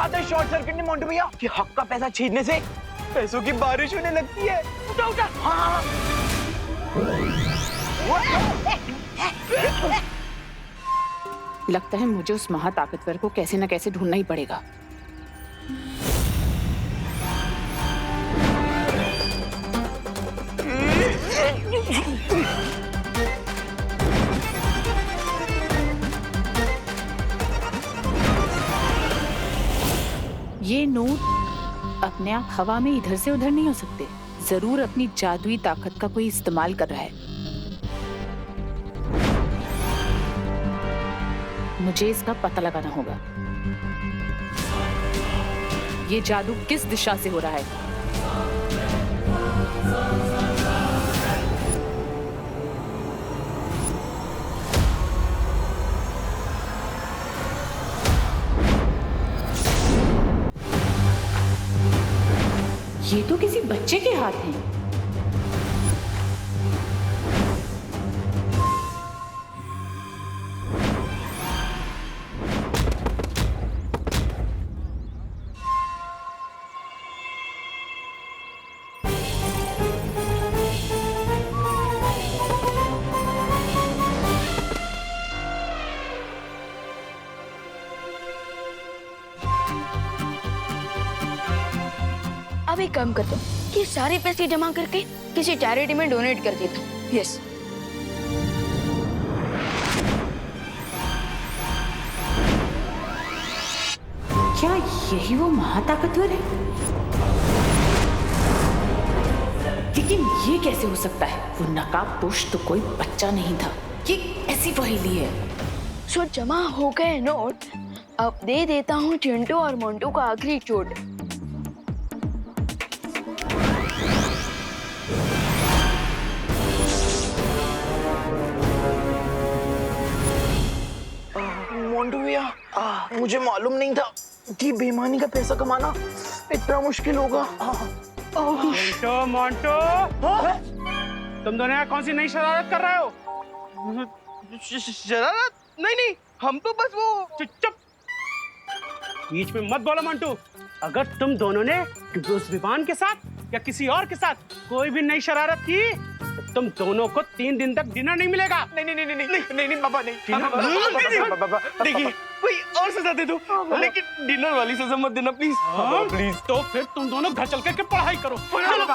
आता है short circuit ने मोंटू भैया कि हक का पैसा छीनने से पैसों की बारिश होने लगती है। उठा उठा। हाँ। लगता है मुझे उस महाताकतवर को कैसे न कैसे ढूंढना ही पड़ेगा। ये नोट अपने आप हवा में इधर से उधर नहीं हो सकते। जरूर अपनी जादुई ताकत का कोई इस्तेमाल कर रहा है। मुझे इसका पता लगाना होगा। ये जादू किस दिशा से हो रहा है? ये तो किसी बच्चे के हाथ हैं। अब एक काम करता हूँ कि सारे पैसे जमा करके किसी चैरिटी में डोनेट कर देता हूँ। यस। क्या यही वो महाताकतवर है? लेकिन ये कैसे हो सकता है? वो नकाबपोश तो कोई बच्चा नहीं था। ये ऐसी पहेली है। सो जमा हो गए नोट। अब दे देता हूँ चिंटू और मोंटू को आखिरी चोट। मोंटू भैया मुझे मालूम नहीं था कि बेईमानी का पैसा कमाना इतना मुश्किल होगा। मोंटो मोंटो, तुम दोनों यहाँ कौन सी नई शरारत कर रहे हो? शरारत? नहीं नहीं, हम तो बस वो। चुप। बीच में मत बोलो मोंटू। अगर तुम दोनों ने उस विवान के साथ या किसी और के साथ कोई भी नई शरारत की तो तुम दोनों को 3 दिन तक डिनर नहीं मिलेगा। नहीं पापा नहीं। पापा देखिए कोई और सजा दे दो, लेकिन डिनर वाली सजा मत देना प्लीज। प्लीज। तो फिर तुम दोनों घर चल के पढ़ाई करो। चलो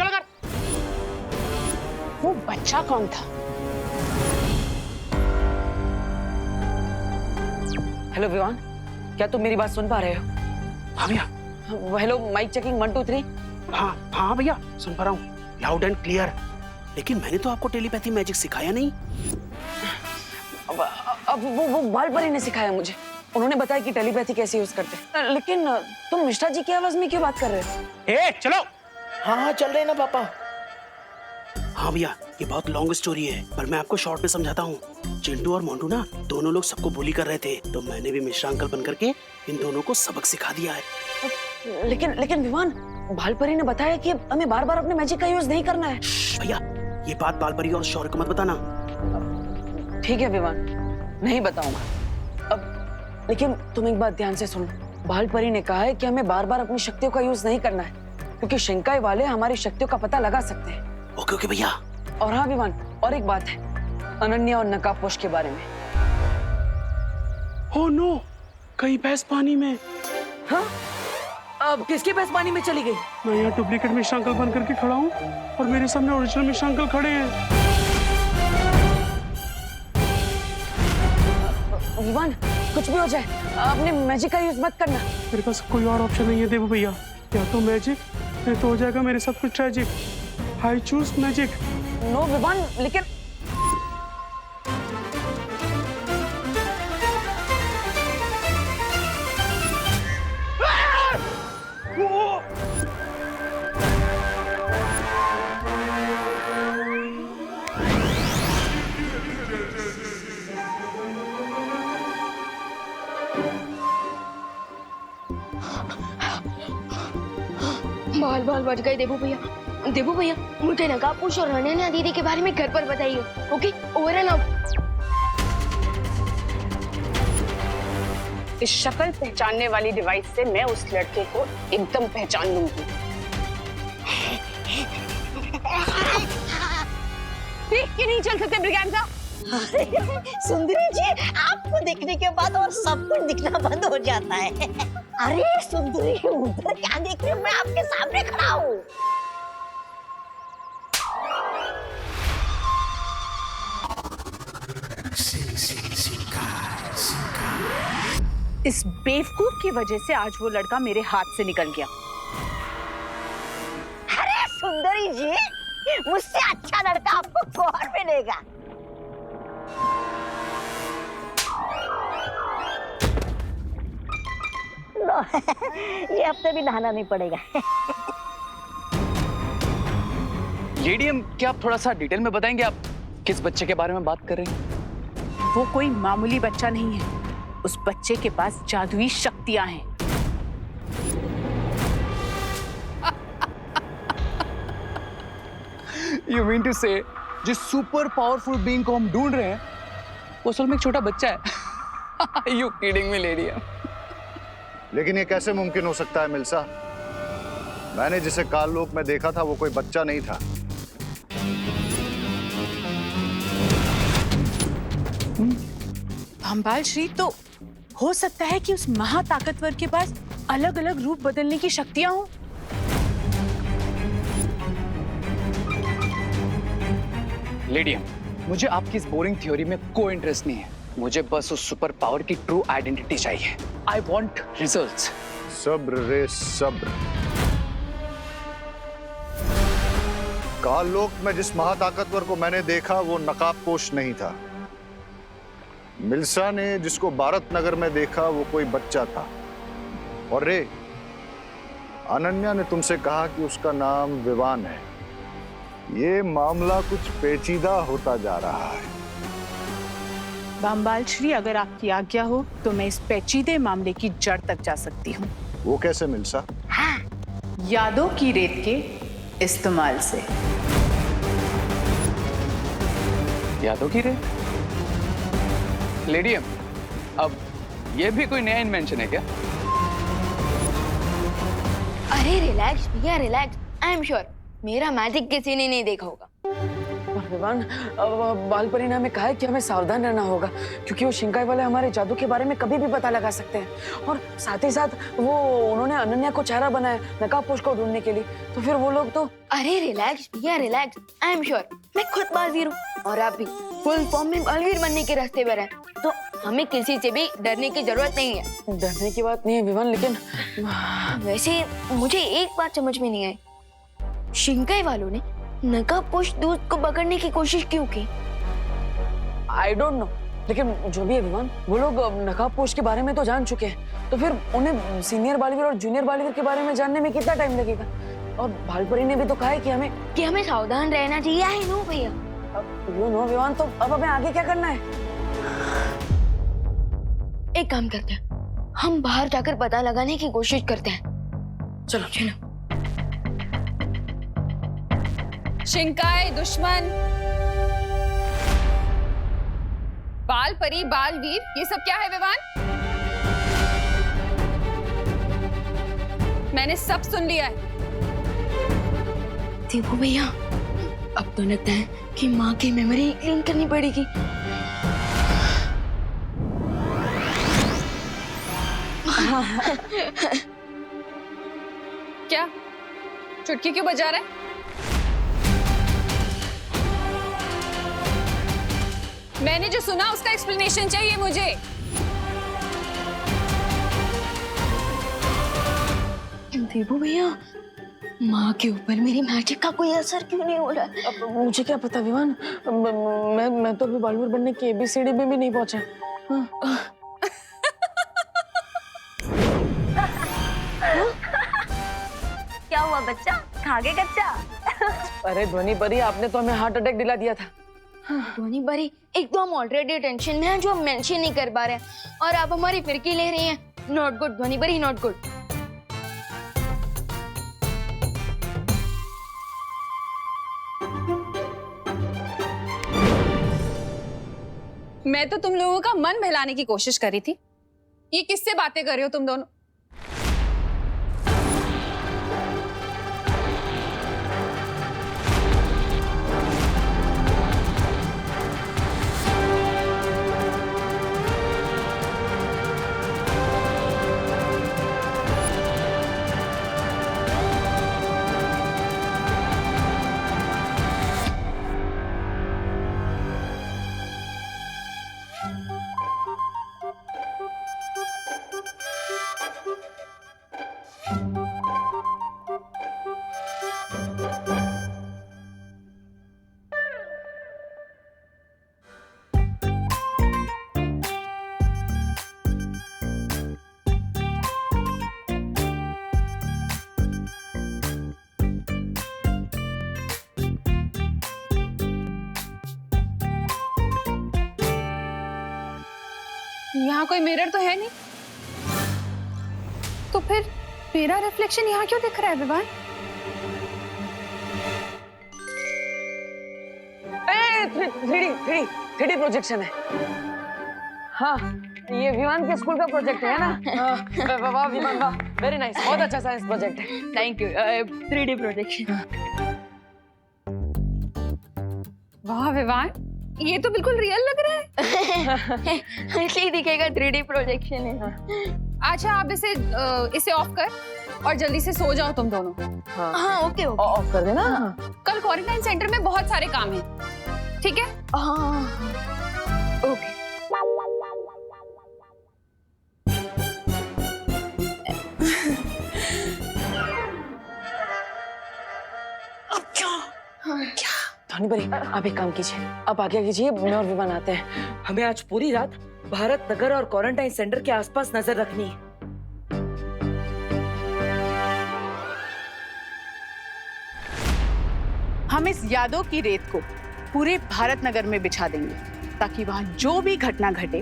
कर। वो बच्चा कौन था? हेलो विवान, क्या तुम मेरी बात सुन पा रहे हो? हाँ भैया। Hello mic checking 1 2 3। हाँ भैया सुन पा रहा हूँ, लाउड एंड क्लियर। लेकिन मैंने तो आपको टेलीपैथी मैजिक सिखाया नहीं। अब वो बाल परी ने सिखाया मुझे। उन्होंने बताया कि टेलीपैथी कैसे यूज करते हैं। लेकिन तुम मिश्रा जी की आवाज में क्यों बात कर रहे हो? चलो। हाँ चल रहे ना पापा। हाँ भैया, ये बहुत लॉन्ग स्टोरी है, पर मैं आपको शॉर्ट में समझाता हूँ। चिंटू और मोंटू ना दोनों लोग सबको बुली कर रहे थे, तो मैंने भी मिश्रा अंकल बन करके इन दोनों को सबक सिखा दिया है। लेकिन विवान, बालपरी ने बताया कि हमें बार बार अपने मैजिक का यूज नहीं करना है। भैया ये बात बालपरी और शौर्य को मत बताना। ठीक है विवान, नहीं बताऊंगा। अब लेकिन तुम एक बात ध्यान से सुनो। बालपरी ने कहा है कि हमें बार बार अपनी शक्तियों का यूज नहीं करना है, क्योंकि शिंकाई वाले हमारी शक्तियों का पता लगा सकते हैं। ओके भैया। और हाँ विवान, और एक बात है, अनन्या और नकाबपोश के बारे में। ओह नो, कहीं भैंस पानी में। हाँ? अब किसकी भैंस पानी में चली गई? मैं यहाँ डुप्लीकेट मिश्रा अंकल बन करके खड़ा हूँ और मेरे सामने ओरिजिनल मिश्रा अंकल खड़े हैं। विवान, कुछ भी हो जाए अपने मैजिक का यूज मत करना। मेरे पास कोई और ऑप्शन नहीं है देवू भैया, या तो मैजिक या तो हो जाएगा मेरे साथ कुछ tragic. I choose magic. No Vivaan, लेकिन बाल बच गए देवू भैया मुझे नकाबपोश और अनन्या दीदी के बारे में घर पर बताइए। Okay, over and out. इस शक्ल पहचानने वाली डिवाइस से मैं उस लड़के को एकदम पहचान लूंगी। देख के नहीं चल सकते ब्रिगेंजा। सुंदरी जी, आपको दिखने के बाद और सब कुछ दिखना बंद हो जाता है। अरे सुंदरी, उधर क्या देख रहे हो? मैं आपके सामने खड़ा हूँ। इस बेवकूफ की वजह से आज वो लड़का मेरे हाथ से निकल गया। अरे सुंदरी जी, मुझसे अच्छा लड़का आपको कौन मिलेगा? लो, ये हफ्ते भी नहाना नहीं पड़ेगा। लेडीम, क्या आप थोड़ा सा डिटेल में बताएंगे आप किस बच्चे के बारे में बात कर रहे हैं? वो कोई मामूली बच्चा नहीं है। उस बच्चे के पास जादुई शक्तियां हैं। You mean to say, जिस सुपर पावरफुल बीइंग को हम ढूंढ रहे हैं वो असल में एक छोटा बच्चा है? You kidding me, lady? लेकिन ये कैसे मुमकिन हो सकता है मिल्सा? मैंने जिसे काललोक में देखा था वो कोई बच्चा नहीं था। भंबाल श्री, तो हो सकता है कि उस महाताकतवर के पास अलग अलग रूप बदलने की शक्तियां हों। लेडियम, मुझे आपकी इस बोरिंग थ्योरी में कोई इंटरेस्ट नहीं है। मुझे बस उस सुपर पावर की ट्रू आइडेंटिटी चाहिए। I want results. सब्र रे सब्र। काललोक में जिस महाताकतवर को मैंने देखा वो नकाबपोश नहीं था। मिल्सा ने जिसको भारत नगर में देखा वो कोई बच्चा था। और रे, अनन्या ने तुमसे कहा कि उसका नाम विवान है। ये मामला कुछ पेचीदा होता जा रहा है। भंबाल श्री, अगर आपकी आज्ञा हो तो मैं इस पेचीदे मामले की जड़ तक जा सकती हूँ। वो कैसे मिल्सा? यादों की रेत के इस्तेमाल से। यादों की रेत? लेडियम, अब ये भी कोई नया इन्वेंशन है क्या? अरे रिलैक्स भैया, रिलैक्स। आई एम श्योर मेरा मैजिक किसी ने नहीं देखा होगा। और विवान, बालपरी ने हमें कहा है कि हमें सावधान रहना होगा, क्योंकि वो शिंकाई वाले हमारे जादू के बारे में कभी भी पता लगा सकते हैं। और साथ ही साथ वो उन्होंने अनन्या को चेहरा बनाया नकाबपोश को ढूंढने के लिए। तो फिर वो लोग तो... अरे रिलैक्स भैया, रिलैक्स। आई एम श्योर मैं खुद बाजीर हूँ और आप भी फुल फॉर्म में बालवीर बनने के रास्ते पर हैं। तो हमें किसी से भी डरने की जरूरत नहीं है। डरने की बात नहीं है विवान, लेकिन वैसे मुझे एक बात समझ में नहीं आई, शिंकाई वालों ने नकाबपोश दूत को पकड़ने की कोशिश क्यों की? आई डोंट नो, लेकिन जो भी है विवान, वो लोग नकाबपोश के बारे में तो जान चुके हैं। तो फिर उन्हें सीनियर बालवीर और जूनियर बालवीर के बारे में जानने में कितना टाइम लगेगा? और बालपरी ने भी तो कहा है कि हमें सावधान रहना चाहिए। है नो भैया? यू नो विवान, तो अब हमें आगे क्या करना है? एक काम करते हैं, हम बाहर जाकर पता लगाने की कोशिश करते हैं। चलो चलो। शिंकाई दुश्मन, बाल परी, बालवीर, ये सब क्या है विवान? मैंने सब सुन लिया है। देखो भैया, अब तो लगता है कि माँ की मेमोरी क्लीन करनी पड़ेगी। क्या चुटकी क्यों बजा रहे? मैंने जो सुना उसका एक्सप्लेनेशन चाहिए मुझे। देवू भैया, माँ के ऊपर मेरी मैजिक का कोई असर क्यों नहीं हो रहा? अब मुझे क्या पता विवान, मैं तो अभी बालवीर बनने की ABCD में भी नहीं पहुंचा। क्या हुआ बच्चा, खा गए कच्चा? अरे ध्वनि परी, आपने तो हमें हार्ट अटैक दिला दिया था। ध्वनि बरी, एक तो हम ऑलरेडी टेंशन में हैं जो हम मेंशन नहीं कर पा रहे हैं, और आप हमारी फिरकी ले रही हैं। नॉट गुड ध्वनि बरी, नॉट गुड। मैं तो तुम लोगों का मन बहलाने की कोशिश कर रही थी, ये किससे बातें कर रहे हो तुम दोनों? यहाँ कोई मिरर तो है नहीं, तो फिर मेरा रिफ्लेक्शन यहाँ क्यों दिख रहा है विवान? थ्री प्रोजेक्शन है। हाँ, ये विमान के स्कूल का प्रोजेक्ट है ना? वाह वाह विमान, वाह, वेरी नाइस, बहुत अच्छा साइंस प्रोजेक्ट है। Thank you. 3D projection. वाह विवान, ये तो बिल्कुल रियल लग रहा है। ऐसे ही दिखेगा, 3D प्रोजेक्शन है। अच्छा आप इसे ऑफ कर और जल्दी से सो जाओ तुम दोनों। हाँ ओके ओके। ऑफ कर देना। कल क्वारंटाइन सेंटर में बहुत सारे काम हैं, ठीक है? हाँ ओके। धनी परी, आप एक काम कीजिए, आप आगे कीजिए, मैं और विमान आते हैं। हमें आज पूरी रात भारत नगर और क्वारंटाइन सेंटर के आसपास नजर रखनी है। हम इस यादों की रेत को पूरे भारत नगर में बिछा देंगे ताकि वहां जो भी घटना घटे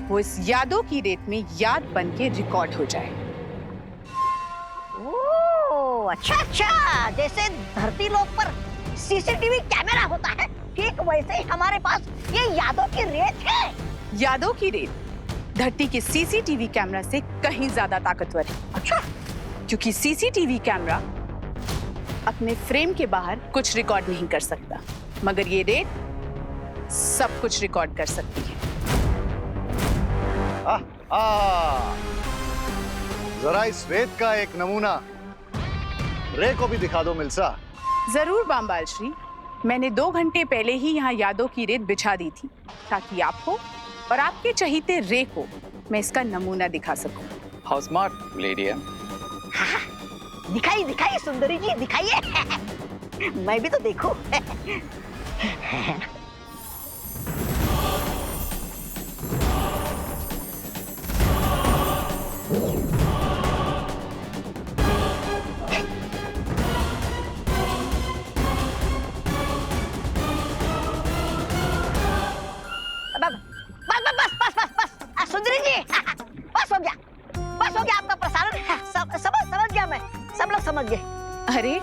वो इस यादों की रेत में याद बन के रिकॉर्ड हो जाए। ओह अच्छा, जैसे धरती लोक पर सीसीटीवी कैमरा होता है, ठीक वैसे ही हमारे पास ये यादों की रेत है। यादों की रेत धरती के सीसीटीवी कैमरा से कहीं ज्यादा ताकतवर है। अच्छा, क्योंकि सीसीटीवी कैमरा अपने फ्रेम के बाहर कुछ रिकॉर्ड नहीं कर सकता, मगर ये रेत सब कुछ रिकॉर्ड कर सकती है। जरा इस रेत का एक नमूना रे को भी दिखा दो मिल्सा। जरूर बामबाल श्री, मैंने 2 घंटे पहले ही यहाँ यादों की रेत बिछा दी थी ताकि आपको और आपके चहीते रे को मैं इसका नमूना दिखा सकूं। हाउ स्मार्ट लेडी है। दिखाइए दिखाइए सुंदरी जी, दिखाइए। मैं भी तो देखूं। बस सुंदरी जी, बस हो गया आपका प्रसारण। समझ गया मैं, सब लोग समझ गए। अरे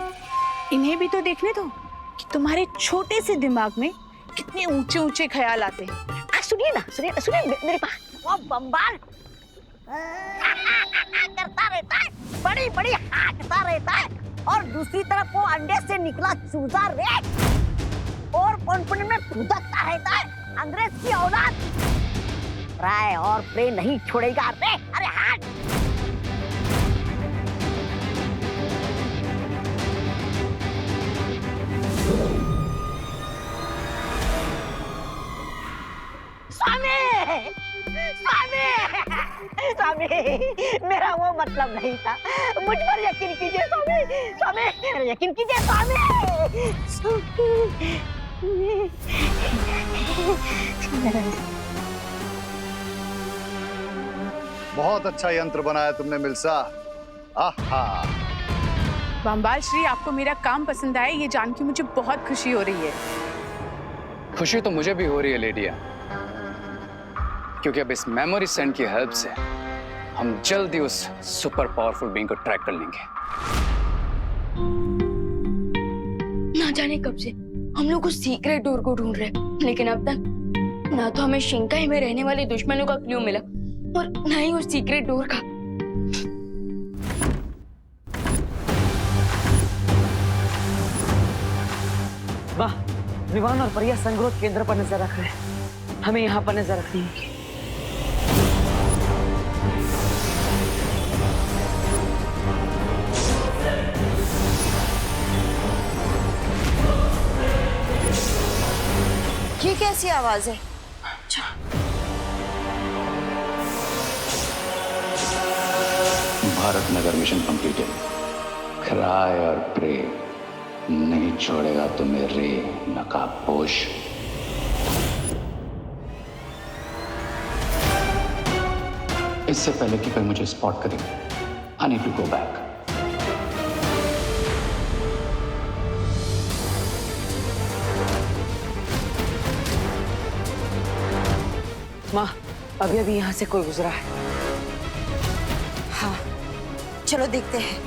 इन्हें भी तो देखने दो कि तुम्हारे छोटे से दिमाग में कितने ऊंचे ऊंचे ख्याल आते हैं। सुनिए ना, सुनिए मेरे पास वो बम्बाल करता रहता है, बड़ी बड़ी हाँकता रहता है, और दूसरी तरफ वो अंडे से निकला चूजा रेत और कॉन्फिडेंस में कूदता रहता है। अंग्रेज की औलाद प्राय और प्रे नहीं छोड़ेगा रे। अरे हाँ, स्वामी, मेरा वो मतलब नहीं था, मुझ पर यकीन कीजिए स्वामी, मेरा यकीन कीजिए स्वामी। बहुत अच्छा यंत्र बनाया तुमने मिल्सा। आहा। बामबाल श्री, आपको मेरा काम पसंद आया ये जान के मुझे बहुत खुशी हो रही है। खुशी तो मुझे भी हो रही है लेडिया, क्योंकि अब इस मेमोरी सेंड की हेल्प से हम जल्दी उस सुपर पावरफुल बीइंग को ट्रैक कर लेंगे। ना जाने कब से हम लोग उस सीक्रेट डोर को ढूंढ रहे हैं, लेकिन अब तक ना तो हमें शिंकाई में रहने वाले दुश्मनों का क्लू मिला और ना ही उस सीक्रेट डोर का। वाह, विवान और परिया संग्रोध केंद्र पर नजर रख रहे हैं। हमें यहाँ पर नजर रखनी होगी। ये कैसी आवाज है? Bharat Nagar mission completed. Cry और प्रे नहीं छोड़ेगा तुम्हें रे नकाबपोश। इससे पहले कि कोई मुझे स्पॉट करे, I need to go back. माँ, अभी अभी यहाँ से कोई गुजरा है। हाँ, चलो देखते हैं।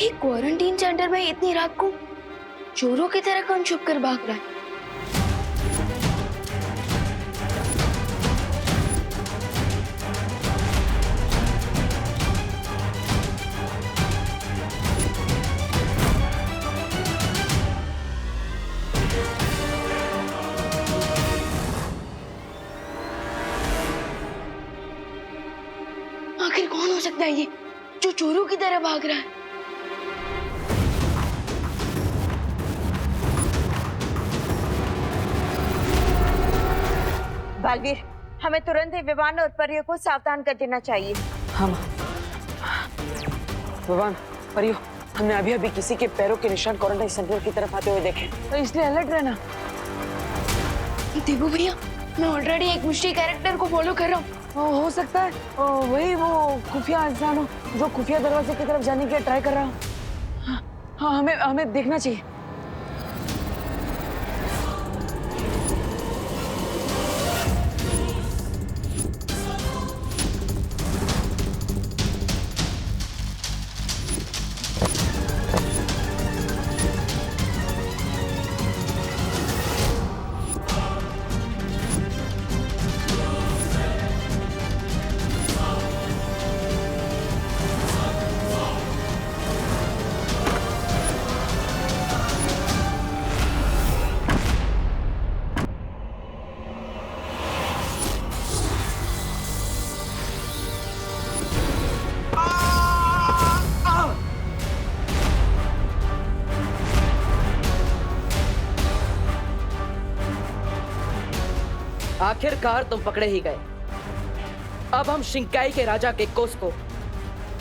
एक क्वारंटीन सेंटर में इतनी रात को चोरों की तरह कौन छुप कर भाग रहा है? आखिर कौन हो सकता है ये जो चोरों की तरह भाग रहा है? बालवीर, हमें तुरंत ही विवान और परियों को सावधान कर देना चाहिए। हाँ माँ। विवान, परियो, हमने अभी अभी किसी के पैरों के निशान क्वारंटाइन सेंटर की तरफ आते हुए देखे, तो इसलिए अलर्ट रहना। देवू भैया, मैं ऑलरेडी एक मिस्ट्री कैरेक्टर को फॉलो कर रहा हूँ। हो सकता है वही वो खुफिया इंसान हो जो खुफिया दरवाजे की तरफ जाने के ट्राई कर रहा हो। हाँ, हमें देखना चाहिए। आखिरकार तुम पकड़े ही गए। अब हम शिंकाई के राजा केकोस को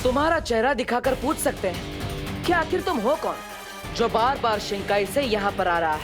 तुम्हारा चेहरा दिखाकर पूछ सकते हैं कि आखिर तुम हो कौन जो बार बार शिंकाई से यहाँ पर आ रहा है।